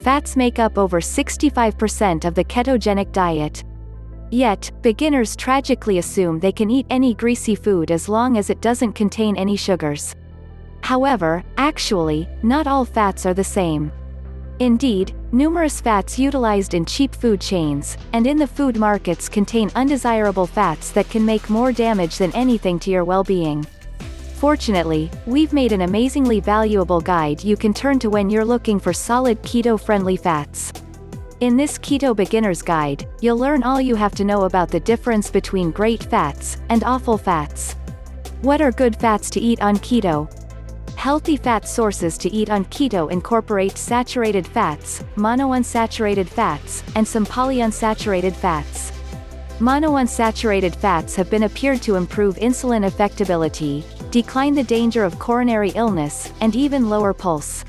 Fats make up over 65% of the ketogenic diet. Yet, beginners tragically assume they can eat any greasy food as long as it doesn't contain any sugars. However, actually, not all fats are the same. Indeed, numerous fats utilized in cheap food chains, and in the food markets contain undesirable fats that can make more damage than anything to your well-being. Fortunately, we've made an amazingly valuable guide you can turn to when you're looking for solid keto-friendly fats. In this Keto Beginner's Guide, you'll learn all you have to know about the difference between great fats and awful fats. What are good fats to eat on keto? Healthy fat sources to eat on keto incorporate saturated fats, monounsaturated fats, and some polyunsaturated fats. Monounsaturated fats have been appeared to improve insulin effectability, decline the danger of coronary illness, and even lower pulse.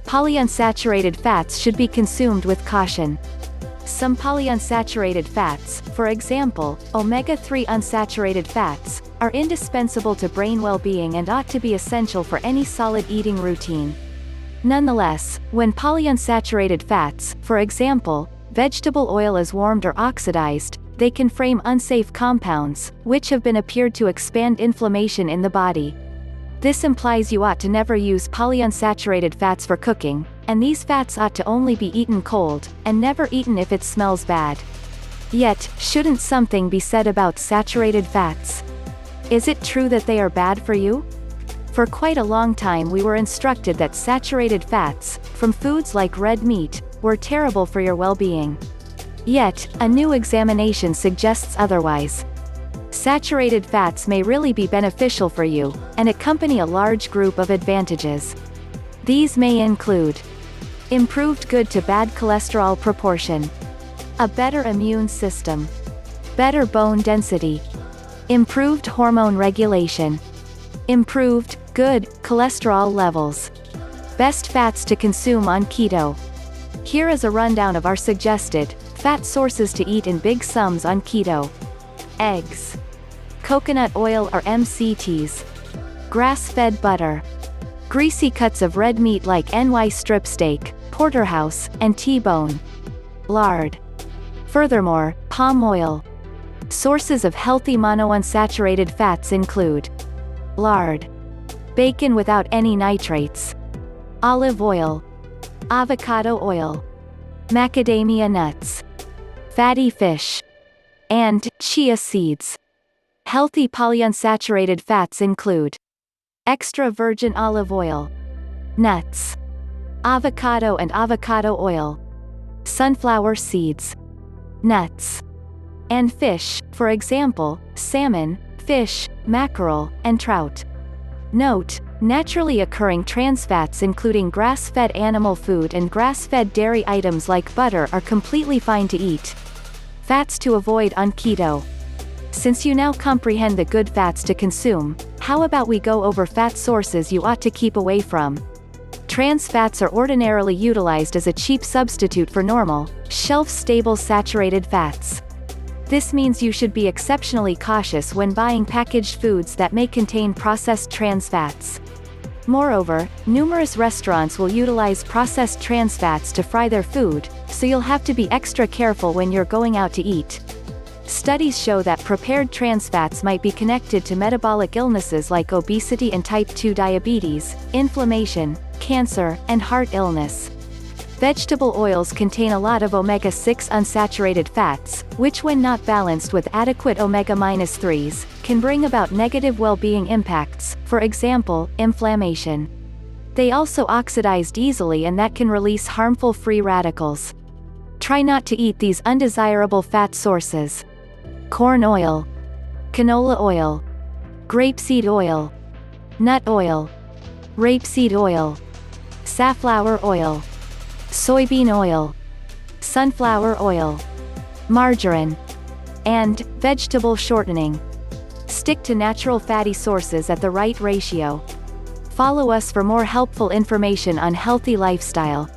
Polyunsaturated fats should be consumed with caution. Some polyunsaturated fats, for example, omega-3 unsaturated fats, are indispensable to brain well-being and ought to be essential for any solid eating routine. Nonetheless, when polyunsaturated fats, for example, vegetable oil is warmed or oxidized, they can frame unsafe compounds, which have been appeared to expand inflammation in the body. This implies you ought to never use polyunsaturated fats for cooking, and these fats ought to only be eaten cold, and never eaten if it smells bad. Yet, shouldn't something be said about saturated fats? Is it true that they are bad for you? For quite a long time we were instructed that saturated fats, from foods like red meat, were terrible for your well-being. Yet, a new examination suggests otherwise. Saturated fats may really be beneficial for you, and accompany a large group of advantages. These may include improved good to bad cholesterol proportion, a better immune system, better bone density, improved hormone regulation, improved, good, cholesterol levels. Best fats to consume on keto. Here is a rundown of our suggested fat sources to eat in big sums on keto. Eggs, coconut oil or MCTs, grass-fed butter, greasy cuts of red meat like NY strip steak, porterhouse, and T-bone, lard. Furthermore, palm oil. Sources of healthy monounsaturated fats include lard, bacon without any nitrates, olive oil, avocado oil, macadamia nuts, fatty fish, and chia seeds. Healthy polyunsaturated fats include extra virgin olive oil, nuts, avocado and avocado oil, sunflower seeds, nuts, and fish, for example, salmon, fish, mackerel, and trout. Note, naturally occurring trans fats including grass-fed animal food and grass-fed dairy items like butter are completely fine to eat. Fats to avoid on keto. Since you now comprehend the good fats to consume, how about we go over fat sources you ought to keep away from? Trans fats are ordinarily utilized as a cheap substitute for normal, shelf-stable saturated fats. This means you should be exceptionally cautious when buying packaged foods that may contain processed trans fats. Moreover, numerous restaurants will utilize processed trans fats to fry their food, so you'll have to be extra careful when you're going out to eat. Studies show that prepared trans fats might be connected to metabolic illnesses like obesity and type 2 diabetes, inflammation, cancer, and heart illness. Vegetable oils contain a lot of omega-6 unsaturated fats, which when not balanced with adequate omega-3s, can bring about negative well-being impacts, for example, inflammation. They also oxidize easily and that can release harmful free radicals. Try not to eat these undesirable fat sources. Corn oil, canola oil, grapeseed oil, nut oil, rapeseed oil, safflower oil, soybean oil, sunflower oil, margarine, and vegetable shortening. Stick to natural fatty sources at the right ratio. Follow us for more helpful information on healthy lifestyle.